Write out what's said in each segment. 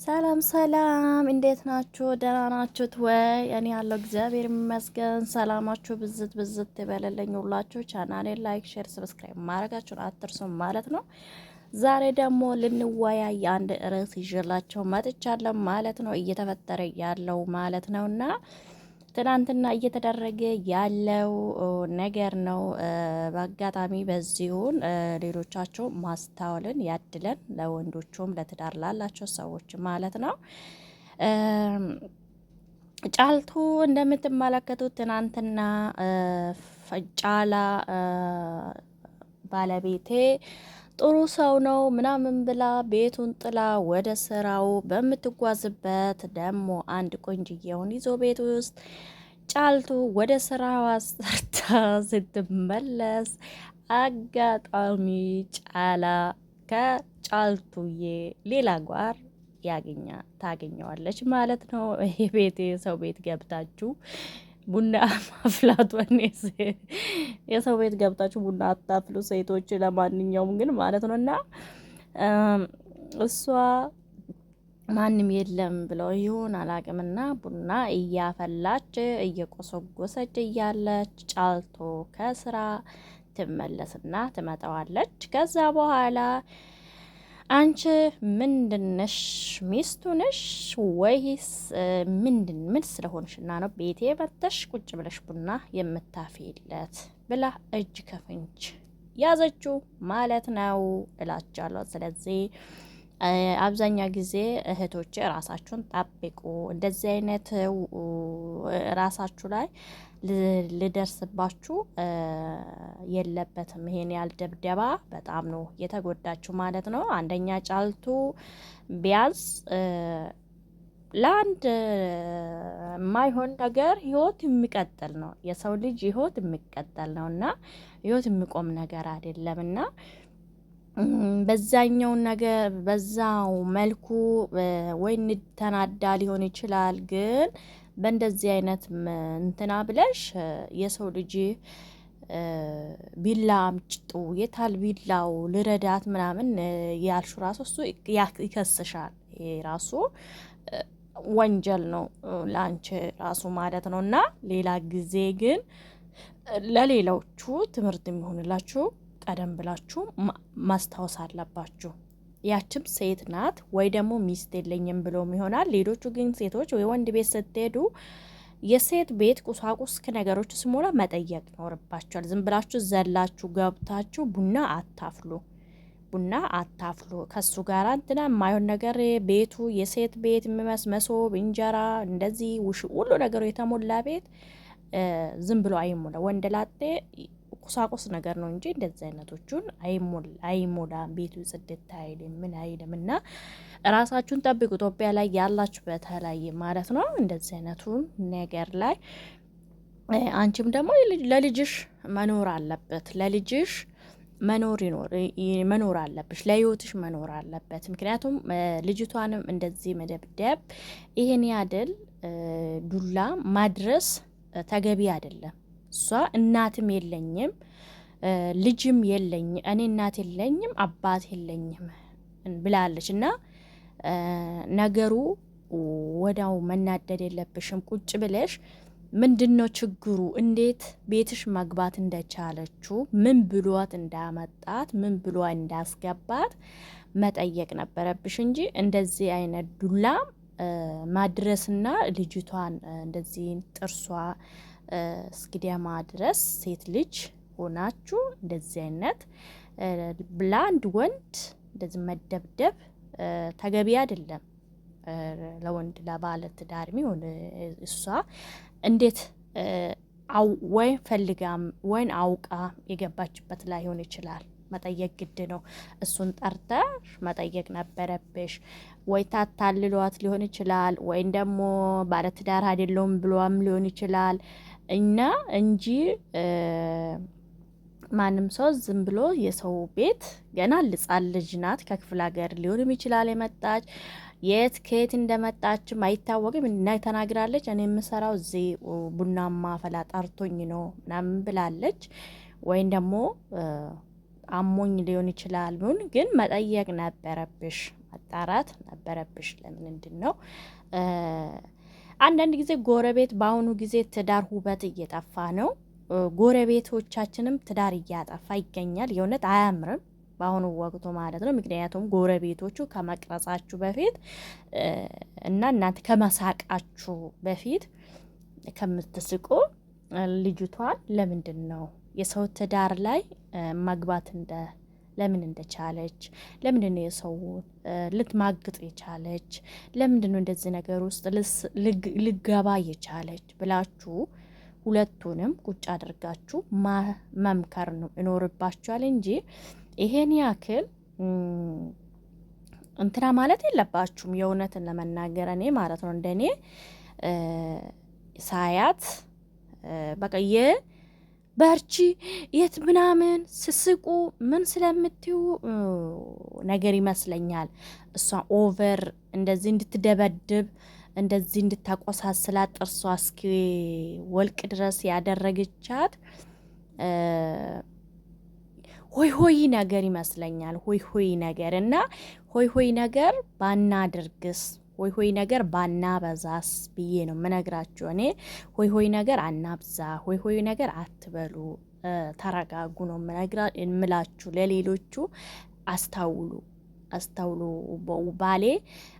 ሰላም ሰላም፣ እንዴት ናችሁ? ደህና ናችሁት ወይ? እኔ ያለው እግዚአብሔር ይመስገን። ሰላማችሁ ብዝት ብዝት ይበለልኝ። ሁላችሁ ቻናሌን ላይክ፣ ሼር፣ ሰብስክራይብ ማድረጋችሁን አትርሱ ማለት ነው። ዛሬ ደግሞ ልንወያይ አንድ ርዕስ ይዤላችሁ መጥቻለሁ ማለት ነው። እየተፈጠረ ያለው ማለት ነውና ትናንትና እየተደረገ ያለው ነገር ነው። በአጋጣሚ በዚሁን ሌሎቻቸው ማስተዋልን ያድለን፣ ለወንዶቹም ለትዳር ላላቸው ሰዎች ማለት ነው። ጫልቱ እንደምትመለከቱት ትናንትና ጫላ ባለቤቴ ጥሩ ሰው ነው ምናምን ብላ ቤቱን ጥላ ወደ ስራው በምትጓዝበት ደግሞ አንድ ቆንጅዬውን ይዞ ቤት ውስጥ ጫልቱ ወደ ስራዋ ሰርታ ስትመለስ አጋጣሚ ጫላ ከጫልቱዬ ሌላ ጓር ታገኘዋለች ማለት ነው። ይሄ ቤት የሰው ቤት ገብታችሁ ቡና ማፍላቷን የሰው ቤት ገብታችሁ ቡና አታፍሉ ሴቶች። ለማንኛውም ግን ማለት ነው እና እሷ ማንም የለም ብለው ይሁን አላቅምና ቡና እያፈላች እየቆሰጎሰች እያለች ጫልቶ ከስራ ትመለስና ትመጣዋለች። ከዛ በኋላ አንቺ ምንድነሽ? ሚስቱ ነሽ ወይስ ምን ስለሆንሽና ነው ቤቴ መጥተሽ ቁጭ ብለሽ ቡና የምታፊለት ብላ እጅ ከፍንጅ ያዘችው ማለት ነው እላቻለሁ። ስለዚህ አብዛኛ ጊዜ እህቶቼ ራሳችሁን ጠብቁ። እንደዚህ አይነት ራሳችሁ ላይ ልደርስባችሁ የለበትም። ይሄን ያህል ድብደባ በጣም ነው የተጎዳችሁ ማለት ነው። አንደኛ ጫልቱ ቢያንስ ለአንድ የማይሆን ነገር ህይወት የሚቀጥል ነው። የሰው ልጅ ህይወት የሚቀጥል ነው እና ህይወት የሚቆም ነገር አይደለም እና በዛኛው ነገር በዛው መልኩ ወይ ተናዳ ሊሆን ይችላል። ግን በእንደዚህ አይነት እንትና ብለሽ የሰው ልጅ ቢላ አምጭጡ የታል ቢላው ልረዳት ምናምን ያልሹ ራሱ እሱ ይከስሻል። ይሄ ራሱ ወንጀል ነው ላንቺ ራሱ ማለት ነው። እና ሌላ ጊዜ ግን ለሌሎቹ ትምህርት የሚሆንላችሁ ቀደም ብላችሁ ማስታወስ አለባችሁ። ያችም ሴት ናት ወይ ደግሞ ሚስት የለኝም ብሎም ይሆናል። ሌሎቹ ግን ሴቶች ወይ ወንድ ቤት ስትሄዱ የሴት ቤት ቁሳቁስ ነገሮች ስሞላ መጠየቅ ይኖርባችኋል። ዝም ብላችሁ ዘላችሁ ገብታችሁ ቡና አታፍሉ። ከሱ ጋር እንትና የማይሆን ነገር ቤቱ የሴት ቤት መሶብ፣ እንጀራ እንደዚህ ሁሉ ነገሩ የተሞላ ቤት ዝም ብሎ አይሞላ። ወንድ ላጤ ቁሳቁስ ነገር ነው እንጂ እንደዚህ አይነቶቹን አይሞላም። ቤቱ ጽድት አይልም ምን አይልም። እና ራሳችሁን ጠብቁ። ኢትዮጵያ ላይ ያላችሁ በተለይ ማለት ነው እንደዚህ አይነቱን ነገር ላይ አንቺም ደግሞ ለልጅሽ መኖር አለበት። ለልጅሽ መኖር አለብሽ። ለህይወትሽ መኖር አለበት። ምክንያቱም ልጅቷንም እንደዚህ መደብደብ ይሄን ያድል ዱላ ማድረስ ተገቢ አይደለም። እሷ እናትም የለኝም ልጅም የለኝም እኔ እናት የለኝም አባት የለኝም ብላለች። እና ነገሩ ወዳው መናደድ የለብሽም። ቁጭ ብለሽ ምንድነው ችግሩ? እንዴት ቤትሽ መግባት እንደቻለችው ምን ብሏት እንዳመጣት ምን ብሏ እንዳስገባት መጠየቅ ነበረብሽ እንጂ እንደዚህ አይነት ዱላ ማድረስና ልጅቷን እንደዚህ ጥርሷ እስኪዲያማ ድረስ ሴት ልጅ ሆናችሁ እንደዚህ አይነት ለአንድ ወንድ እንደዚህ መደብደብ ተገቢ አይደለም። ለወንድ ለባለ ትዳር የሚሆን እሷ እንዴት ወይ ፈልጋም ወይ አውቃ የገባችበት ላይሆን ይችላል። መጠየቅ ግድ ነው። እሱን ጠርተሽ መጠየቅ ነበረብሽ። ወይ ታታልሏት ሊሆን ይችላል፣ ወይም ደግሞ ባለትዳር አይደለሁም ብሏም ሊሆን ይችላል እና እንጂ ማንም ሰው ዝም ብሎ የሰው ቤት ገና ልጻን ልጅ ናት። ከክፍለ ሀገር ሊሆንም ይችላል የመጣች የት ከየት እንደመጣችም አይታወቅም። እና ተናግራለች። እኔ የምሰራው እዚህ ቡናማ ፈላ ጠርቶኝ ነው ምናምን ብላለች። ወይም ደግሞ አሞኝ ሊሆን ይችላል። ግን መጠየቅ ነበረብሽ ማጣራት ነበረብሽ። ለምንድን ነው አንዳንድ ጊዜ ጎረቤት በአሁኑ ጊዜ ትዳር ውበት እየጠፋ ነው። ጎረቤቶቻችንም ትዳር እያጠፋ ይገኛል። የእውነት አያምርም በአሁኑ ወቅቱ ማለት ነው። ምክንያቱም ጎረቤቶቹ ከመቅረጻችሁ በፊት እና እናንተ ከመሳቃችሁ በፊት ከምትስቁ ልጅቷን ለምንድን ነው የሰው ትዳር ላይ መግባት ለምን እንደቻለች፣ ለምንድን ነው የሰው ልትማግጥ የቻለች፣ ለምንድን ነው እንደዚህ ነገር ውስጥ ልገባ የቻለች ብላችሁ ሁለቱንም ቁጭ አድርጋችሁ መምከር ነው ይኖርባችኋል እንጂ ይሄን ያክል እንትና ማለት የለባችሁም። የእውነትን ለመናገር እኔ ማለት ነው እንደኔ ሳያት በቃ በርቺ የት ምናምን ስስቁ ምን ስለምትዩ ነገር ይመስለኛል እሷ ኦቨር እንደዚህ እንድትደበድብ እንደዚህ እንድታቆሳስላት ጥርሷ እስኪ ወልቅ ድረስ ያደረገቻት ሆይ ሆይ ነገር ይመስለኛል። ሆይ ሆይ ነገር እና ሆይ ሆይ ነገር ባናድርግስ፣ ሆይ ሆይ ነገር ባናበዛስ ብዬ ነው የምነግራችሁ። እኔ ሆይ ሆይ ነገር አናብዛ፣ ሆይ ሆይ ነገር አትበሉ፣ ተረጋጉ ነው የምላችሁ። ለሌሎቹ አስታውሉ፣ አስታውሉ። ባሌ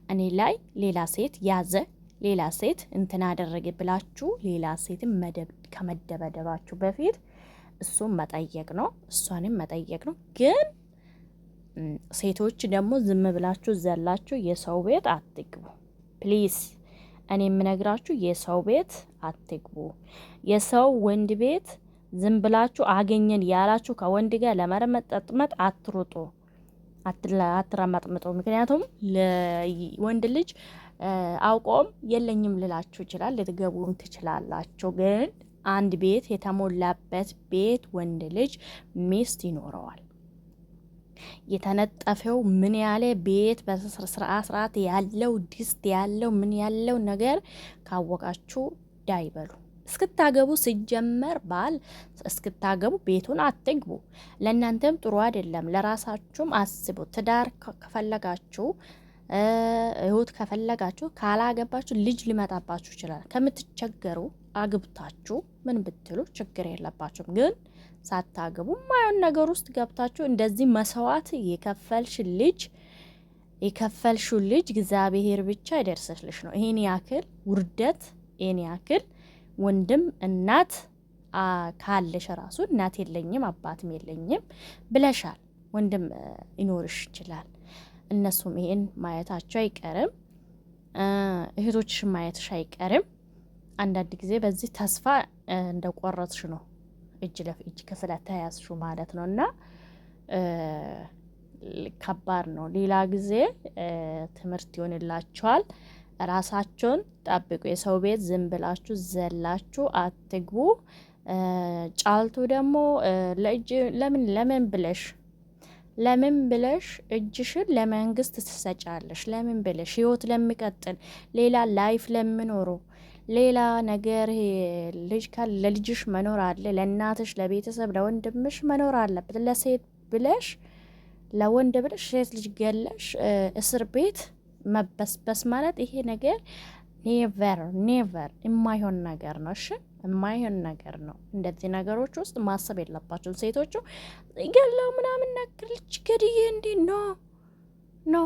እኔ ላይ ሌላ ሴት ያዘ፣ ሌላ ሴት እንትን አደረገ ብላችሁ ሌላ ሴትን ከመደበደባችሁ በፊት እሱም መጠየቅ ነው፣ እሷንም መጠየቅ ነው። ግን ሴቶች ደግሞ ዝም ብላችሁ ዘላችሁ የሰው ቤት አትግቡ ፕሊዝ። እኔ የምነግራችሁ የሰው ቤት አትግቡ። የሰው ወንድ ቤት ዝም ብላችሁ አገኘን ያላችሁ ከወንድ ጋር ለመረመጠጥመጥ አትሩጡ፣ አትረመጥምጡ። ምክንያቱም ለወንድ ልጅ አውቆም የለኝም ልላችሁ ይችላል፣ ልትገቡም ትችላላችሁ። ግን አንድ ቤት የተሞላበት ቤት ወንድ ልጅ ሚስት ይኖረዋል። የተነጠፈው ምን ያለ ቤት በስርዓት ያለው ድስት ያለው ምን ያለው ነገር ካወቃችሁ ዳይበሉ። እስክታገቡ ሲጀመር ባል እስክታገቡ ቤቱን አትግቡ። ለእናንተም ጥሩ አይደለም፣ ለራሳችሁም አስቡ። ትዳር ከፈለጋችሁ እህት ከፈለጋችሁ ካላገባችሁ ልጅ ሊመጣባችሁ ይችላል። ከምትቸገሩ አግብታችሁ ምን ብትሉ ችግር የለባችሁም። ግን ሳታገቡ ማየውን ነገር ውስጥ ገብታችሁ እንደዚህ መስዋዕት የከፈልሽው ልጅ እግዚአብሔር ብቻ ይደርስልሽ ነው። ይሄን ያክል ውርደት፣ ይሄን ያክል ወንድም እናት ካለሽ ራሱ እናት የለኝም አባትም የለኝም ብለሻል። ወንድም ይኖርሽ ይችላል። እነሱም ይሄን ማየታቸው አይቀርም፣ እህቶችሽ ማየትሽ አይቀርም። አንዳንድ ጊዜ በዚህ ተስፋ እንደቆረጥሽ ነው እጅ ለእጅ ስለተያዝሹ ማለት ነው። እና ከባድ ነው። ሌላ ጊዜ ትምህርት ይሆንላችኋል። ራሳቸውን ጠብቁ። የሰው ቤት ዝም ብላችሁ ዘላችሁ አትግቡ። ጫልቱ ደግሞ ለእጅ ለምን ብለሽ እጅሽን ለመንግስት ትሰጫለሽ? ለምን ብለሽ ህይወት ለሚቀጥል ሌላ ላይፍ ለምኖሩ ሌላ ነገር ልጅ ካለ ለልጅሽ መኖር አለ፣ ለእናትሽ፣ ለቤተሰብ፣ ለወንድምሽ መኖር አለበት። ለሴት ብለሽ ለወንድ ብለሽ ሴት ልጅ ገለሽ እስር ቤት መበስበስ ማለት ይሄ ነገር ኔቨር የማይሆን ነገር ነው። እሺ የማይሆን ነገር ነው። እንደዚህ ነገሮች ውስጥ ማሰብ የለባቸውም ሴቶቹ። ገላው ምናምን ነገር ልጅ ገድዬ እንዴ ኖ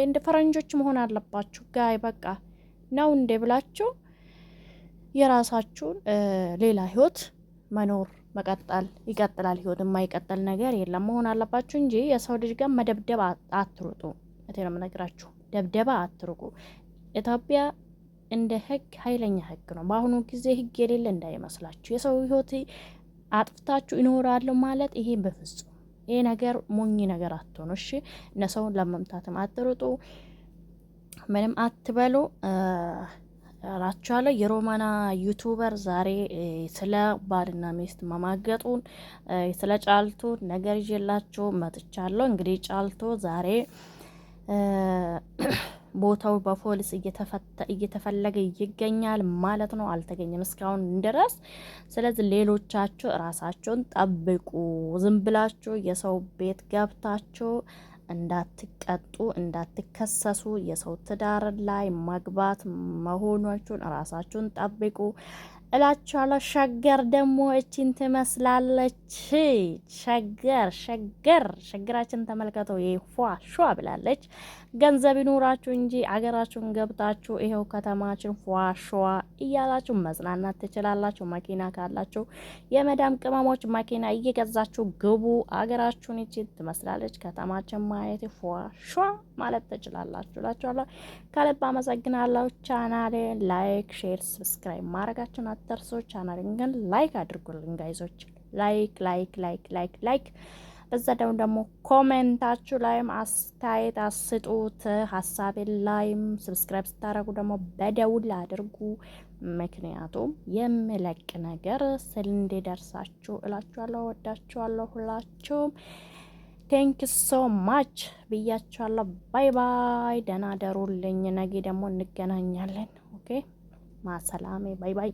እንደ ፈረንጆች መሆን አለባችሁ ጋይ በቃ ነው እንዴ ብላችሁ የራሳችሁን ሌላ ህይወት መኖር መቀጠል ይቀጥላል። ህይወት የማይቀጥል ነገር የለም መሆን አለባችሁ እንጂ የሰው ልጅ ጋር መደብደብ አትሩጡ። እቴ ነው የምነግራችሁ፣ ደብደባ አትሩቁ። ኢትዮጵያ እንደ ህግ ኃይለኛ ህግ ነው። በአሁኑ ጊዜ ህግ የሌለ እንዳይመስላችሁ። የሰው ህይወት አጥፍታችሁ ይኖራሉ ማለት ይሄ በፍጹም ይሄ ነገር ሞኝ ነገር አትሆኑ። እሺ እነሰውን ለመምታትም አትሩጡ፣ ምንም አትበሉ እላችኋለሁ። የሮማና ዩቱበር ዛሬ ስለ ባልና ሚስት መማገጡን ስለ ጫልቱ ነገር ይዤላችሁ መጥቻለሁ። እንግዲህ ጫልቱ ዛሬ ቦታው በፖሊስ እየተፈለገ ይገኛል ማለት ነው። አልተገኘም እስካሁን ድረስ። ስለዚህ ሌሎቻችሁ ራሳችሁን ጠብቁ። ዝም ብላችሁ የሰው ቤት ገብታችሁ እንዳትቀጡ፣ እንዳትከሰሱ፣ የሰው ትዳር ላይ ማግባት መሆናችሁን ራሳችሁን ጠብቁ እላችኋለሁ። ሸገር ደግሞ እቺን ትመስላለች። ሸገራችን ተመልከተው። ፏ ሿ ብላለች። ገንዘብ ይኑራችሁ እንጂ አገራችሁን ገብታችሁ ይኸው ከተማችን ፏ ሿ እያላችሁ መዝናናት ትችላላችሁ። መኪና ካላችሁ የመዳም ቅመሞች መኪና እየገዛችሁ ግቡ። አገራችሁን እቺን ትመስላለች። ከተማችን ማየት ፏ ሿ ማለት ትችላላችሁ እላችኋለሁ። ከልብ አመሰግናለሁ። ቻናሌን ላይክ፣ ሼር፣ ሰብስክራይብ ማድረጋችሁን አትርሱ። ቻናሌን ግን ላይክ አድርጉልኝ ጋይዞች። ላይክ በዛ ደግሞ ኮሜንታችሁ ላይም አስተያየት አስጡት። ሀሳቤን ላይም ሰብስክራይብ ስታደርጉ ደግሞ በደውል አድርጉ። ምክንያቱም የምለቅ ነገር እንዲደርሳችሁ እላችኋለሁ። ወዳችኋለሁ ሁላችሁም። ቴንክ ሶ ማች ብያችኋለሁ። ባይ ባይ። ደህና ደሩልኝ። ነገ ደግሞ እንገናኛለን። ኦኬ ማሰላሜ። ባይ ባይ።